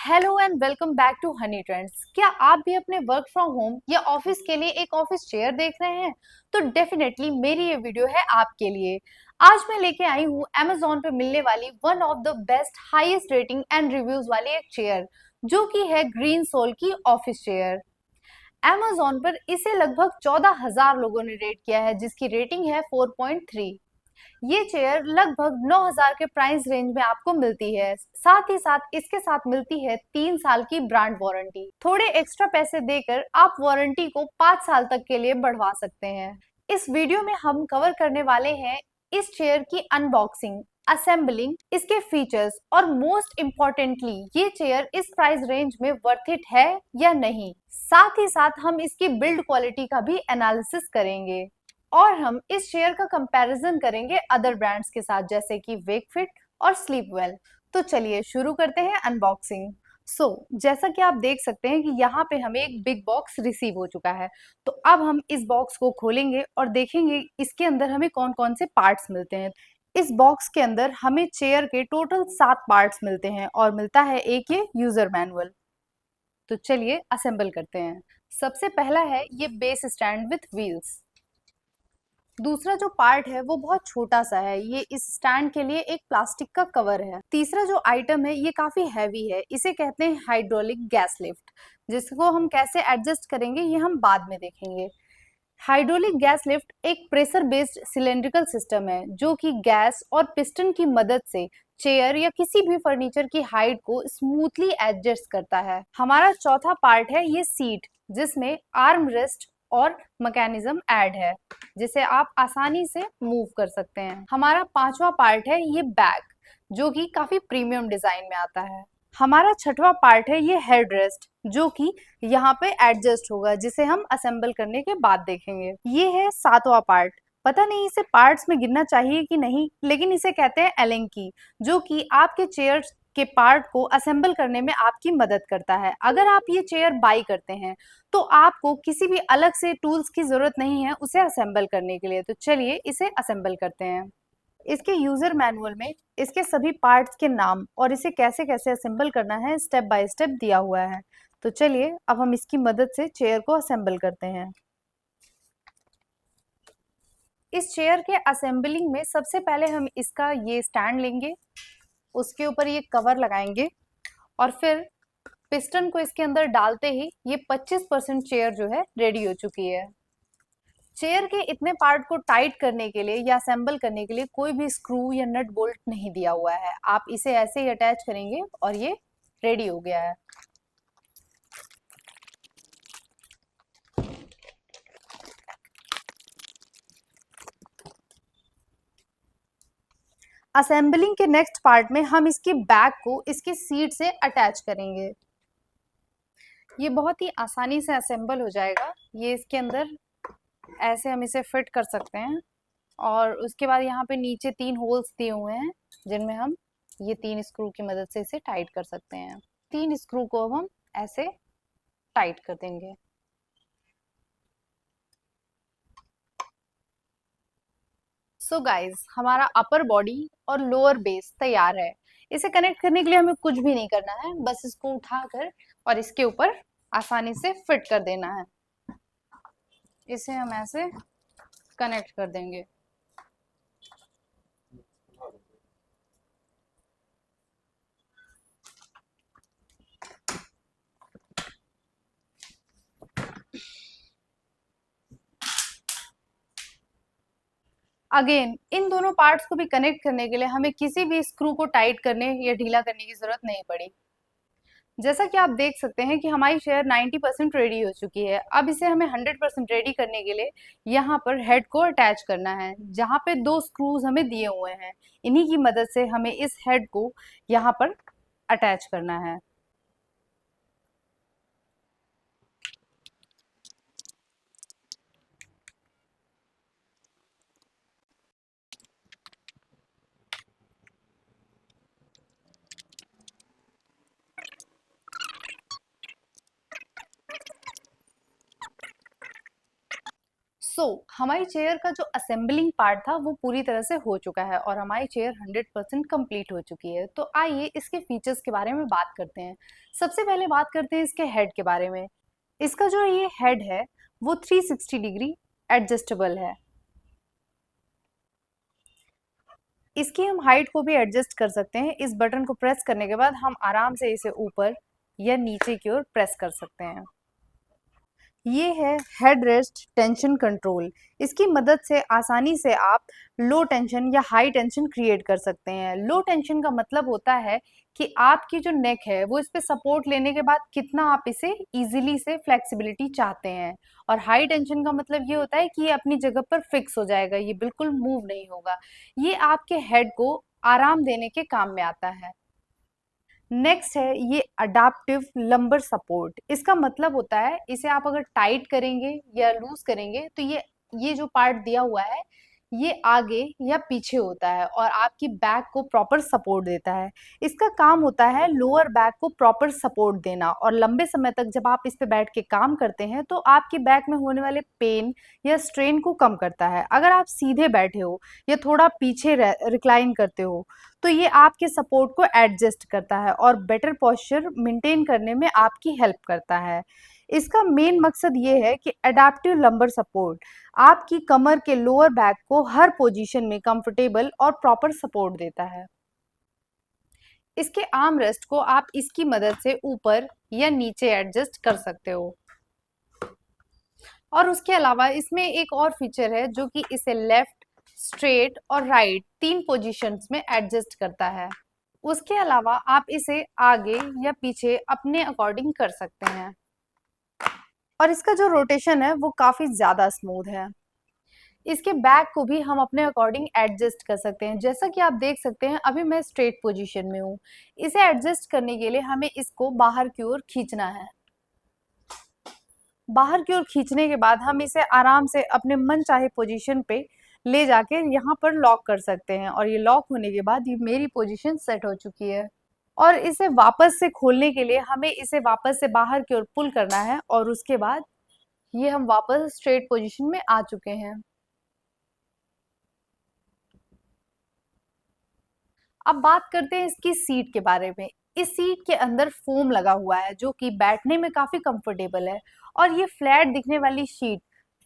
Hello and welcome back to Honey Trends. क्या आप भी अपने वर्क फ्रॉम होम या ऑफिस के लिए एक ऑफिस चेयर देख रहे हैं? तो डेफिनेटली मेरी ये वीडियो है आपके लिए। आज मैं लेके आई हूँ Amazon पे मिलने वाली one of the best highest rating and reviews वाली एक चेयर, जो कि है ग्रीन सोल की ऑफिस चेयर। Amazon पर इसे लगभग 14,000 लोगों ने रेट किया है, जिसकी रेटिंग है 4.3। ये चेयर लगभग 9,000 के प्राइस रेंज में आपको मिलती है। साथ ही साथ इसके साथ मिलती है 3 साल की ब्रांड वारंटी। थोड़े एक्स्ट्रा पैसे देकर आप वारंटी को 5 साल तक के लिए बढ़वा सकते हैं। इस वीडियो में हम कवर करने वाले हैं इस चेयर की अनबॉक्सिंग, असेंबलिंग, इसके फीचर्स और मोस्ट इम्पोर्टेंटली ये चेयर इस प्राइस रेंज में वर्थ इट है या नहीं। साथ ही साथ हम इसकी बिल्ड क्वालिटी का भी एनालिसिस करेंगे और हम इस शेयर का कंपैरिजन करेंगे अदर ब्रांड्स के साथ, जैसे कि वेकफिट और स्लीपवेल। तो चलिए शुरू करते हैं अनबॉक्सिंग। जैसा कि आप देख सकते हैं कि यहाँ पे हमें एक बिग बॉक्स रिसीव हो चुका है। तो अब हम इस बॉक्स को खोलेंगे और देखेंगे इसके अंदर हमें कौन कौन से पार्ट्स मिलते हैं। इस बॉक्स के अंदर हमें चेयर के टोटल 7 पार्ट्स मिलते हैं और मिलता है एक ये यूजर मैनुअल। तो चलिए असेंबल करते हैं। सबसे पहला है ये बेस स्टैंड विथ व्हील्स। दूसरा जो पार्ट है वो बहुत छोटा सा है, ये इस स्टैंड के लिए एक प्लास्टिक का कवर है। तीसरा जो आइटम है ये काफी हैवी है, इसे कहते हैं हाइड्रोलिक गैस लिफ्ट, जिसको हम कैसे एडजस्ट करेंगे ये हम बाद में देखेंगे। हाइड्रोलिक गैस लिफ्ट एक प्रेशर बेस्ड सिलेंड्रिकल सिस्टम है, जो कि गैस और पिस्टन की मदद से चेयर या किसी भी फर्नीचर की हाइट को स्मूथली एडजस्ट करता है। हमारा चौथा पार्ट है ये सीट, जिसमें आर्म रेस्ट और मैकेनिज्म ऐड है, जिसे आप आसानी से मूव कर सकते हैं। हमारा पांचवा पार्ट है ये बैग, जो कि काफी प्रीमियम डिजाइन में आता है। हमारा छठवां पार्ट है ये हेड रेस्ट, जो कि यहाँ पे एडजस्ट होगा, जिसे हम असेंबल करने के बाद देखेंगे। ये है सातवां पार्ट। पता नहीं इसे पार्ट्स में गिनना चाहिए कि नहीं, लेकिन इसे कहते हैं एलेन की, जो कि आपके चेयर के पार्ट को असेंबल करने में आपकी मदद करता है। अगर आप ये चेयर बाई करते हैं तो आपको किसी भी अलग से टूल्स की जरूरत नहीं है उसे असेंबल करने के लिए। तो चलिए इसे असेंबल करते हैं। इसके यूजर मैनुअल में इसके सभी पार्ट्स के नाम और इसे कैसे कैसे असेंबल करना है स्टेप बाय स्टेप दिया हुआ है। तो चलिए अब हम इसकी मदद से चेयर को असेंबल करते हैं। इस चेयर के असेंबलिंग में सबसे पहले हम इसका ये स्टैंड लेंगे, उसके ऊपर ये कवर लगाएंगे और फिर पिस्टन को इसके अंदर डालते ही ये 25% चेयर जो है रेडी हो चुकी है। चेयर के इतने पार्ट को टाइट करने के लिए या असेंबल करने के लिए कोई भी स्क्रू या नट बोल्ट नहीं दिया हुआ है। आप इसे ऐसे ही अटैच करेंगे और ये रेडी हो गया है। असेंबलिंग के नेक्स्ट पार्ट में हम इसके बैक को इसके सीट से अटैच करेंगे। ये बहुत ही आसानी से असेंबल हो जाएगा। ये इसके अंदर ऐसे हम इसे फिट कर सकते हैं और उसके बाद यहाँ पे नीचे 3 होल्स दिए हुए हैं, जिनमें हम ये 3 स्क्रू की मदद से इसे टाइट कर सकते हैं। 3 स्क्रू को अब हम ऐसे टाइट कर देंगे। गाइस, हमारा अपर बॉडी और लोअर बेस तैयार है। इसे कनेक्ट करने के लिए हमें कुछ भी नहीं करना है, बस इसको उठाकर और इसके ऊपर आसानी से फिट कर देना है। इसे हम ऐसे कनेक्ट कर देंगे। अगेन इन दोनों पार्ट्स को भी कनेक्ट करने के लिए हमें किसी भी स्क्रू को टाइट करने या ढीला करने की जरूरत नहीं पड़ी। जैसा कि आप देख सकते हैं कि हमारी चेयर 90% रेडी हो चुकी है। अब इसे हमें 100% रेडी करने के लिए यहाँ पर हेड को अटैच करना है, जहाँ पे 2 स्क्रूज हमें दिए हुए हैं। इन्हीं की मदद से हमें इस हेड को यहाँ पर अटैच करना है। हमारी चेयर का जो असेंबलिंग पार्ट था वो पूरी तरह से हो चुका है और हमारी चेयर 100% कंप्लीट हो चुकी है। तो आइए इसके फीचर्स के बारे में बात करते हैं। सबसे पहले बात करते हैं इसके हेड के बारे में। इसका जो ये हेड है वो 360 डिग्री एडजस्टेबल है। इसकी हम हाइट को भी एडजस्ट कर सकते हैं। इस बटन को प्रेस करने के बाद हम आराम से इसे ऊपर या नीचे की ओर प्रेस कर सकते हैं। ये है हेड रेस्ट टेंशन कंट्रोल। इसकी मदद से आसानी से आप लो टेंशन या हाई टेंशन क्रिएट कर सकते हैं। लो टेंशन का मतलब होता है कि आपकी जो नेक है वो इस पे सपोर्ट लेने के बाद कितना आप इसे इजीली से फ्लेक्सिबिलिटी चाहते हैं। और हाई टेंशन का मतलब ये होता है कि ये अपनी जगह पर फिक्स हो जाएगा, ये बिल्कुल मूव नहीं होगा। ये आपके हेड को आराम देने के काम में आता है। नेक्स्ट है ये अडाप्टिव लंबर सपोर्ट। इसका मतलब होता है इसे आप अगर टाइट करेंगे या लूज करेंगे तो ये जो पार्ट दिया हुआ है ये आगे या पीछे होता है और आपकी बैक को प्रॉपर सपोर्ट देता है। इसका काम होता है लोअर बैक को प्रॉपर सपोर्ट देना और लंबे समय तक जब आप इस पे बैठ के काम करते हैं तो आपकी बैक में होने वाले पेन या स्ट्रेन को कम करता है। अगर आप सीधे बैठे हो या थोड़ा पीछे रिक्लाइन करते हो तो ये आपके सपोर्ट को एडजस्ट करता है और बेटर पोस्चर मेंटेन करने में आपकी हेल्प करता है। इसका मेन मकसद ये है कि एडाप्टिव लंबर सपोर्ट आपकी कमर के लोअर बैक को हर पोजीशन में कंफर्टेबल और प्रॉपर सपोर्ट देता है। इसके आर्म रेस्ट को आप इसकी मदद से ऊपर या नीचे एडजस्ट कर सकते हो। और उसके अलावा इसमें एक और फीचर है जो कि इसे लेफ्ट, स्ट्रेट और राइट 3 पोजीशंस में एडजस्ट करता है। उसके अलावा आप इसे आगे या पीछे अपने अकॉर्डिंग कर सकते हैं। और इसका जो रोटेशन है वो काफी ज्यादा स्मूथ है। इसके बैक को भी हम अपने अकॉर्डिंग एडजस्ट कर सकते हैं। जैसा कि आप देख सकते हैं अभी मैं स्ट्रेट पोजीशन में हूँ। इसे एडजस्ट करने के लिए हमें इसको बाहर की ओर खींचना है। बाहर की ओर खींचने के बाद हम इसे आराम से अपने मन चाहे पोजीशन पे ले जाके यहाँ पर लॉक कर सकते हैं और ये लॉक होने के बाद ये मेरी पोजीशन सेट हो चुकी है। और इसे वापस से खोलने के लिए हमें इसे वापस से बाहर की ओर पुल करना है और उसके बाद ये हम वापस स्ट्रेट पोजीशन में आ चुके हैं। अब बात करते हैं इसकी सीट के बारे में। इस सीट के अंदर फोम लगा हुआ है जो कि बैठने में काफी कंफर्टेबल है। और ये फ्लैट दिखने वाली सीट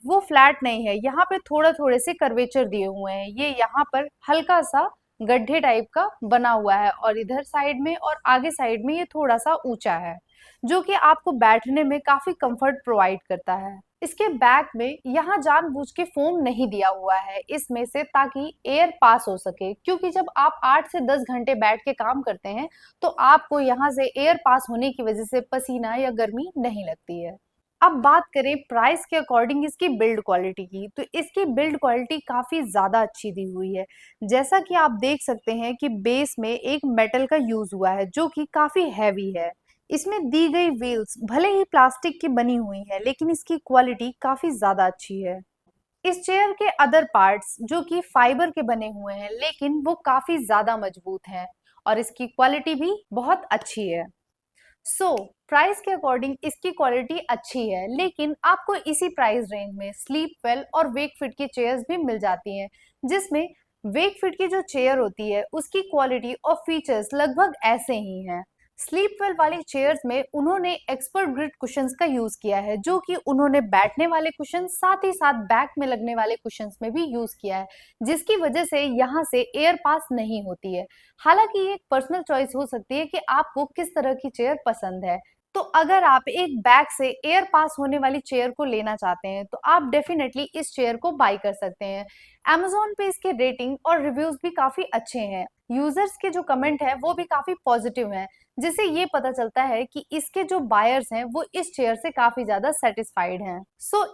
वो फ्लैट नहीं है, यहाँ पे थोड़ा थोड़े से कर्वेचर दिए हुए हैं। ये यहाँ पर हल्का सा गड्ढे टाइप का बना हुआ है और इधर साइड में और आगे साइड में ये थोड़ा सा ऊंचा है जो कि आपको बैठने में काफी कंफर्ट प्रोवाइड करता है। इसके बैक में यहाँ जानबूझ के फोम नहीं दिया हुआ है इसमें से ताकि एयर पास हो सके, क्योंकि जब आप 8 से 10 घंटे बैठ के काम करते हैं तो आपको यहाँ से एयर पास होने की वजह से पसीना या गर्मी नहीं लगती है। अब बात करें प्राइस के अकॉर्डिंग इसकी बिल्ड क्वालिटी की, तो इसकी बिल्ड क्वालिटी काफी ज्यादा अच्छी दी हुई है। जैसा कि आप देख सकते हैं कि बेस में एक मेटल का यूज हुआ है जो कि काफी हैवी है। इसमें दी गई व्हील्स भले ही प्लास्टिक की बनी हुई है लेकिन इसकी क्वालिटी काफी ज्यादा अच्छी है। इस चेयर के अदर पार्ट्स जो कि फाइबर के बने हुए हैं लेकिन वो काफी ज्यादा मजबूत हैं और इसकी क्वालिटी भी बहुत अच्छी है। प्राइस के अकॉर्डिंग इसकी क्वालिटी अच्छी है लेकिन आपको इसी प्राइस रेंज में स्लीप वेल और वेक फिट की चेयर्स भी मिल जाती हैं, जिसमें वेक फिट की जो चेयर होती है उसकी क्वालिटी और फीचर्स लगभग ऐसे ही हैं। स्लीप वेल वाली चेयर्स में उन्होंने एक्सपर्ट ग्रिड कुशंस का यूज किया है जो कि उन्होंने बैठने वाले कुशन साथ ही साथ बैक में लगने वाले कुशंस में भी यूज किया है, जिसकी वजह से यहाँ से एयर पास नहीं होती है। हालांकि ये एक पर्सनल चॉइस हो सकती है कि आपको किस तरह की चेयर पसंद है। तो अगर आप एक बैक से एयर पास होने वाली चेयर को लेना चाहते हैं तो आप डेफिनेटली इस चेयर को बाय कर सकते हैं। Amazon पे इसके रेटिंग और रिव्यूज भी काफी अच्छे हैं। यूजर्स के जो कमेंट है वो भी काफी पॉजिटिव हैं, जिससे ये पता चलता है कि इसके जो बायर्स हैं वो इस चेयर से काफी ज्यादा सेटिस्फाइड हैं।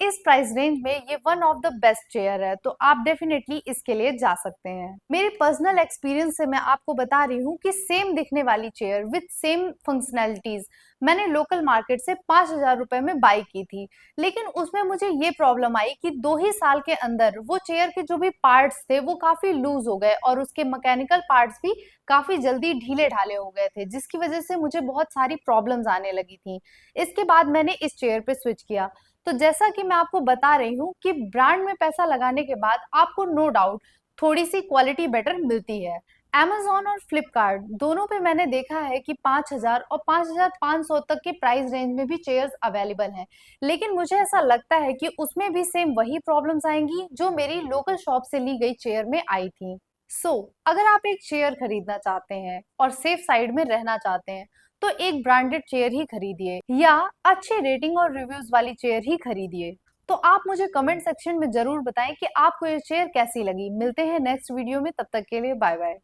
इस प्राइस रेंज में ये one of the best chair है, तो आप डेफिनेटली इसके लिए जा सकते हैं। मेरे पर्सनल एक्सपीरियंस से मैं आपको बता रही हूँ कि सेम दिखने वाली चेयर विद सेम फंक्शनैलिटीज मैंने लोकल मार्केट से 5,000 रुपए में बाई की थी, लेकिन उसमें मुझे ये प्रॉब्लम आई कि 2 ही साल के अंदर वो चेयर के जो भी पार्ट्स थे वो काफी लूज हो गए और उसके मैकेनिकल पार्ट पार्ट्स भी काफी जल्दी ढीले ढाले हो गए थे, जिसकी वजह से मुझे बहुत सारी प्रॉब्लम्स आने लगी थी। इसके बाद मैंने इस चेयर पे स्विच किया। तो जैसा कि मैं आपको बता रही हूँ कि ब्रांड में पैसा लगाने के बाद आपको नो डाउट थोड़ी सी क्वालिटी बेटर मिलती है। Amazon और फ्लिपकार्ट दोनों पे मैंने देखा है कि 5,000 और 5,500 तक के प्राइस रेंज में भी चेयर्स अवेलेबल हैं, लेकिन मुझे ऐसा लगता है कि उसमें भी सेम वही प्रॉब्लम्स आएंगी जो मेरी लोकल शॉप से ली गई चेयर में आई थी। अगर आप एक चेयर खरीदना चाहते हैं और सेफ साइड में रहना चाहते हैं, तो एक ब्रांडेड चेयर ही खरीदिए या अच्छे रेटिंग और रिव्यूज वाली चेयर ही खरीदिए। तो आप मुझे कमेंट सेक्शन में जरूर बताएं कि आपको ये चेयर कैसी लगी। मिलते हैं नेक्स्ट वीडियो में, तब तक के लिए बाय बाय।